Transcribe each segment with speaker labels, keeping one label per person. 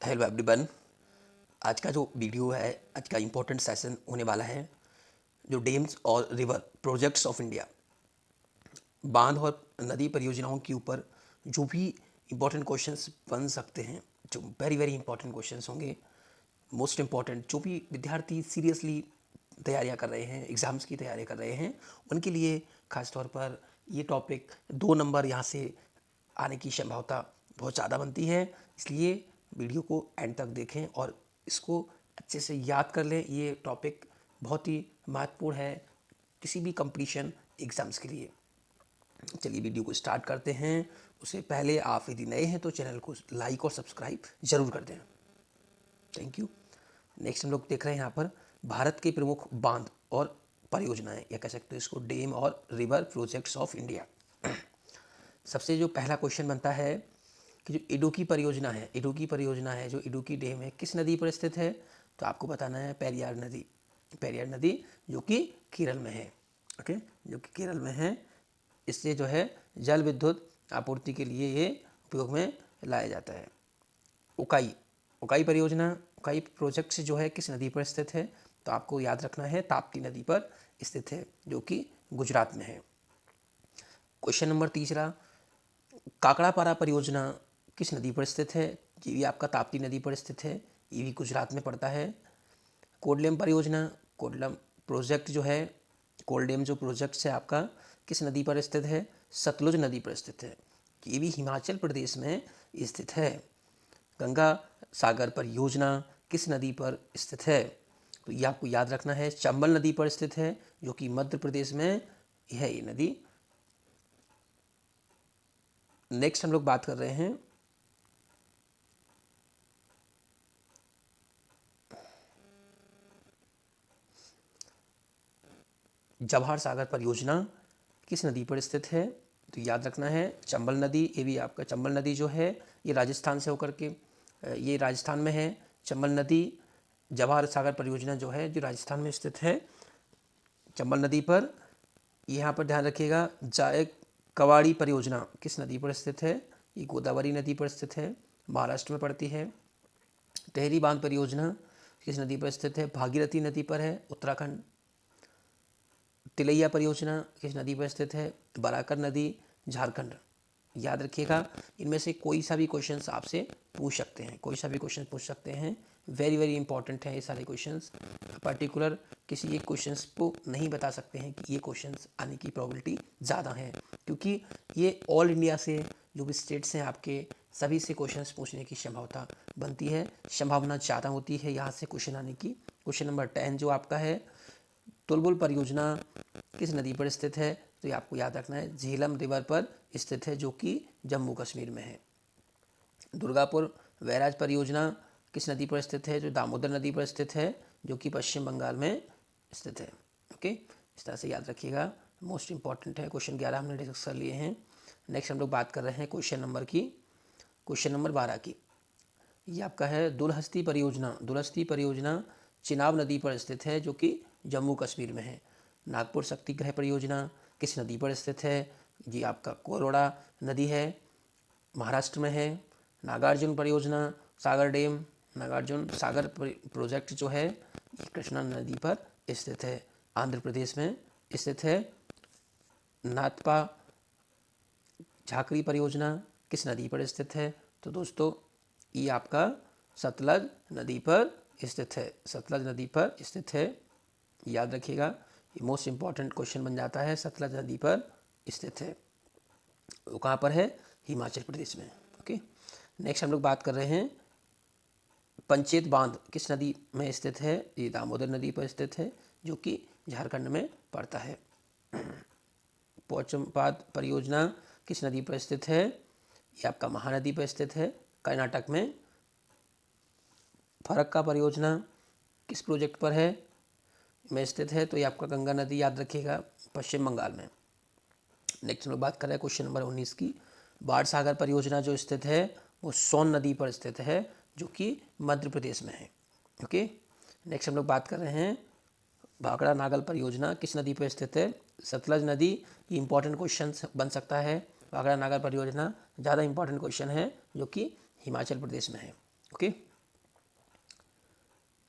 Speaker 1: Hello everyone. आज का जो वीडियो है, आज का इम्पोर्टेंट सेशन होने वाला है जो डैम्स और रिवर प्रोजेक्ट्स ऑफ इंडिया, बांध और नदी परियोजनाओं के ऊपर जो भी इम्पोर्टेंट क्वेश्चंस बन सकते हैं, जो वेरी वेरी इंपॉर्टेंट क्वेश्चंस होंगे, मोस्ट इम्पॉर्टेंट, जो भी विद्यार्थी सीरियसली तैयारियां कर रहे हैं, एग्ज़ाम्स की तैयारी कर रहे हैं, उनके लिए खास तौर पर ये टॉपिक 2 नंबर यहाँ से आने की संभावना बहुत ज़्यादा बनती है। इसलिए वीडियो को एंड तक देखें और इसको अच्छे से याद कर लें। ये टॉपिक बहुत ही महत्वपूर्ण है किसी भी कंपटीशन एग्ज़ाम्स के लिए। चलिए वीडियो को स्टार्ट करते हैं। उससे पहले आप यदि नए हैं तो चैनल को लाइक और सब्सक्राइब ज़रूर कर दें। Thank you. नेक्स्ट हम लोग देख रहे हैं यहाँ पर भारत के प्रमुख बांध और परियोजनाएं, या कह सकते हैं इसको डैम और रिवर प्रोजेक्ट्स ऑफ इंडिया। सबसे जो पहला क्वेश्चन बनता है कि जो इडुक्की परियोजना है, जो इडुक्की डैम है, किस नदी पर स्थित है? तो आपको बताना है पेरियार नदी। पेरियार नदी जो कि केरल में है। ओके, जो कि केरल में है। इससे जो है जल विद्युत आपूर्ति के लिए ये उपयोग में लाया जाता है। उकाई परियोजना, उकाई प्रोजेक्ट जो है किस नदी पर स्थित है? तो आपको याद रखना है ताप्ती नदी पर स्थित है, जो कि गुजरात में है। क्वेश्चन नंबर तीसरा, काकड़ापारा परियोजना किस नदी पर स्थित है? ये भी आपका ताप्ती नदी पर स्थित है, ये भी गुजरात में पड़ता है। कोल्डेम परियोजना, कोल्डम प्रोजेक्ट जो है, कोल्डेम जो प्रोजेक्ट है आपका किस नदी पर स्थित है? सतलुज नदी पर स्थित है, ये भी हिमाचल प्रदेश में स्थित है। गंगा सागर परियोजना किस नदी पर स्थित है? तो ये आपको याद रखना है चंबल नदी पर स्थित है, जो कि मध्य प्रदेश में है ये नदी। नेक्स्ट हम लोग बात कर रहे हैं जवाहर सागर परियोजना किस नदी पर स्थित है? तो याद रखना है चंबल नदी। ये भी आपका चंबल नदी जो है ये राजस्थान से होकर के ये राजस्थान में है। चंबल नदी, जवाहर सागर परियोजना जो है जो राजस्थान में स्थित है चंबल नदी पर। यहाँ पर ध्यान रखिएगा जायक कवाड़ी परियोजना किस नदी पर स्थित है? ये गोदावरी नदी पर स्थित है, महाराष्ट्र में पड़ती है। टेहरी बांध परियोजना किस नदी पर स्थित है? भागीरथी नदी पर है, उत्तराखंड। तिलैया परियोजना किस नदी पर स्थित है? बराकर नदी, झारखंड। याद रखिएगा इनमें से कोई सा भी क्वेश्चन आपसे पूछ सकते हैं, कोई सा भी क्वेश्चन पूछ सकते हैं। वेरी वेरी इंपॉर्टेंट है ये सारे क्वेश्चंस। पर्टिकुलर किसी एक क्वेश्चंस को नहीं बता सकते हैं कि ये क्वेश्चंस आने की प्रोबेबिलिटी ज़्यादा है, क्योंकि ये ऑल इंडिया से जो भी स्टेट्स हैं आपके सभी से क्वेश्चंस पूछने की संभावना बनती है, संभावना ज़्यादा होती है यहाँ से क्वेश्चन आने की। क्वेश्चन नंबर 10 जो आपका है, तुलबुल परियोजना किस नदी पर स्थित है? तो ये आपको याद रखना है झेलम रिवर पर स्थित है, जो कि जम्मू कश्मीर में है। दुर्गापुर बैराज परियोजना किस नदी पर स्थित है? जो दामोदर नदी पर स्थित है, जो कि पश्चिम बंगाल में स्थित है। ओके, इस तरह से याद रखिएगा, मोस्ट इंपॉर्टेंट है। क्वेश्चन 11 हमने डिस्कस कर लिए हैं। नेक्स्ट हम लोग बात कर रहे हैं क्वेश्चन नंबर की, क्वेश्चन नंबर 12 की। ये आपका है दुलहस्ती परियोजना। दुलहस्ती परियोजना चिनाब नदी पर स्थित है, जो कि जम्मू कश्मीर में है। नागपुर शक्ति ग्रह परियोजना किस नदी पर स्थित है? जी आपका कोरोड़ा नदी है, महाराष्ट्र में है। नागार्जुन परियोजना, सागर डैम, नागार्जुन सागर प्रोजेक्ट जो है ये कृष्णा नदी पर स्थित है, आंध्र प्रदेश में स्थित है। नाथपा झाकरी परियोजना किस नदी पर स्थित है? तो दोस्तों ये आपका सतलज नदी पर स्थित है, सतलज नदी पर स्थित है। याद रखिएगा ये मोस्ट इम्पॉर्टेंट क्वेश्चन बन जाता है। सतलज नदी पर स्थित है, वो कहाँ पर है? हिमाचल प्रदेश में। ओके, नेक्स्ट हम लोग बात कर रहे हैं पंचेत बांध किस नदी में स्थित है? ये दामोदर नदी पर स्थित है, जो कि झारखंड में पड़ता है। पोचमपाद परियोजना किस नदी पर स्थित है? ये आपका महानदी पर स्थित है, कर्नाटक में। फरक्का परियोजना किस प्रोजेक्ट पर है में स्थित है? तो ये आपका गंगा नदी, याद रखिएगा, पश्चिम बंगाल में। नेक्स्ट हम लोग बात कर रहे हैं क्वेश्चन नंबर 19 की। बाढ़ सागर परियोजना जो स्थित है वो सोन नदी पर स्थित है, जो कि मध्य प्रदेश में है। ओके, नेक्स्ट हम लोग बात कर रहे हैं भाखड़ा नागल परियोजना किस नदी पर स्थित है? सतलज नदी। ये इंपॉर्टेंट क्वेश्चन बन सकता है। भाखड़ा नागल परियोजना ज़्यादा इंपॉर्टेंट क्वेश्चन है, जो कि हिमाचल प्रदेश में है। ओके,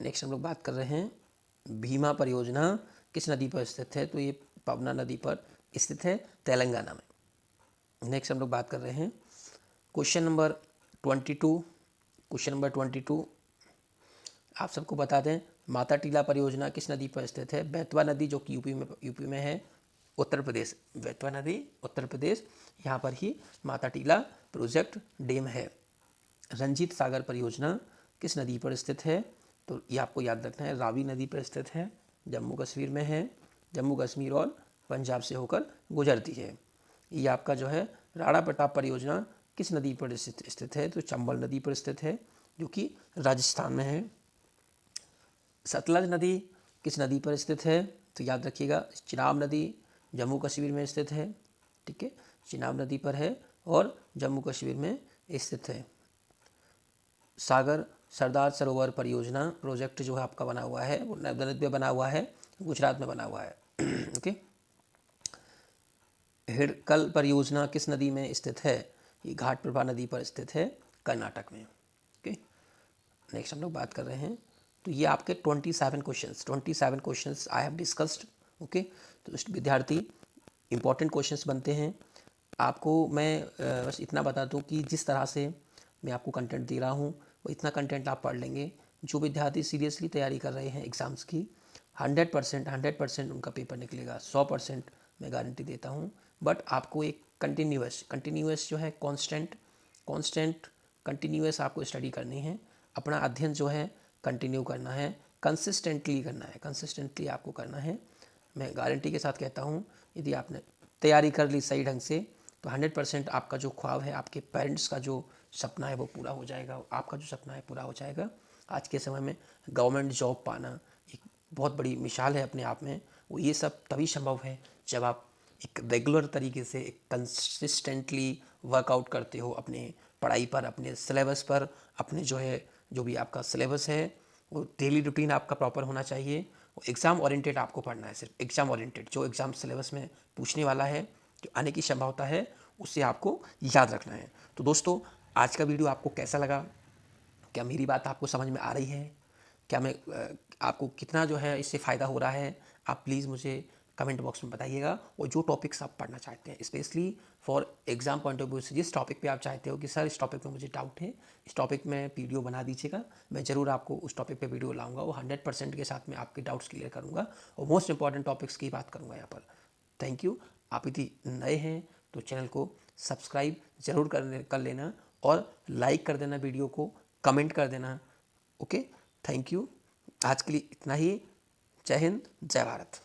Speaker 1: नेक्स्ट हम लोग बात कर रहे हैं भीमा परियोजना किस नदी पर स्थित है, तो ये पवना नदी पर स्थित है तेलंगाना में। नेक्स्ट हम लोग बात कर रहे हैं क्वेश्चन नंबर 22। क्वेश्चन नंबर 22 आप सबको बता दें, माता टीला परियोजना किस नदी पर स्थित है? बेतवा नदी, जो कि यूपी में है, उत्तर प्रदेश। बेतवा नदी उत्तर प्रदेश, यहाँ पर ही माता टीला प्रोजेक्ट डैम है। रंजीत सागर परियोजना किस नदी पर स्थित है? तो ये आपको याद रखना है, रावी नदी पर स्थित है, जम्मू कश्मीर में है। जम्मू कश्मीर और पंजाब से होकर गुजरती है। ये आपका जो है राणा प्रताप परियोजना किस नदी पर स्थित है? तो चंबल नदी पर स्थित है, जो कि राजस्थान में है। सतलज नदी किस नदी पर स्थित है? तो याद रखिएगा, चिनाब नदी जम्मू कश्मीर में स्थित है। ठीक है, चिनाब नदी पर है और जम्मू कश्मीर में स्थित है। सागर सरदार सरोवर परियोजना प्रोजेक्ट जो है आपका बना हुआ है, वो नर्मदा नदी में बना हुआ है, गुजरात में बना हुआ है। ओके। हिडकल परियोजना किस नदी में स्थित है? ये घाटप्रभा नदी पर स्थित है, कर्नाटक में। ओके। नेक्स्ट हम लोग बात कर रहे हैं, तो ये आपके 27 questions I have discussed. Okay. तो विद्यार्थी इंपॉर्टेंट क्वेश्चंस बनते हैं। आपको मैं बस इतना बता दूं कि जिस तरह से मैं आपको कंटेंट दे रहा हूं, वो इतना कंटेंट आप पढ़ लेंगे। जो विद्यार्थी सीरियसली तैयारी कर रहे हैं एग्ज़ाम्स की, 100% उनका पेपर निकलेगा, 100% मैं गारंटी देता हूँ। बट आपको एक कंटिन्यूस जो है कॉन्स्टेंट कंटिन्यूस आपको स्टडी करनी है। अपना अध्ययन जो है कंटिन्यू करना है, कंसिस्टेंटली करना है, कंसिस्टेंटली आपको करना है। मैं गारंटी के साथ कहता हूँ, यदि आपने तैयारी कर ली सही ढंग से, तो 100% आपका जो ख्वाब है, आपके पेरेंट्स का जो सपना है, वो पूरा हो जाएगा। आपका जो सपना है पूरा हो जाएगा। आज के समय में गवर्नमेंट जॉब पाना एक बहुत बड़ी मिसाल है अपने आप में। वो ये सब तभी संभव है जब आप एक रेगुलर तरीके से, एक कंसिस्टेंटली वर्कआउट करते हो अपने पढ़ाई पर, अपने सिलेबस पर। अपने जो है, जो भी आपका सिलेबस है, वो डेली रूटीन आपका प्रॉपर होना चाहिए। एग्ज़ाम ओरिएंटेड आपको पढ़ना है, सिर्फ एग्ज़ाम ओरिएंटेड। जो एग्ज़ाम सिलेबस में पूछने वाला है, जो आने की संभावना है, उससे आपको याद रखना है। तो दोस्तों, आज का वीडियो आपको कैसा लगा? क्या मेरी बात आपको समझ में आ रही है? क्या मैं आपको कितना जो है इससे फ़ायदा हो रहा है? आप प्लीज़ मुझे कमेंट बॉक्स में बताइएगा। और जो टॉपिक्स आप पढ़ना चाहते हैं, specially for exam point of view से, जिस टॉपिक पे आप चाहते हो कि सर इस टॉपिक में मुझे डाउट है, इस टॉपिक में वीडियो बना दीजिएगा, मैं ज़रूर आपको उस टॉपिक पे वीडियो लाऊंगा। वो 100% के साथ में आपके डाउट्स क्लियर करूँगा और मोस्ट इंपॉर्टेंट टॉपिक्स की बात करूँगा यहाँ पर। Thank you. आप यदि नए हैं तो चैनल को सब्सक्राइब ज़रूर कर लेना और लाइक कर देना वीडियो को, कमेंट कर देना। Okay, thank you. आज के लिए इतना ही। जय हिंद, जय भारत।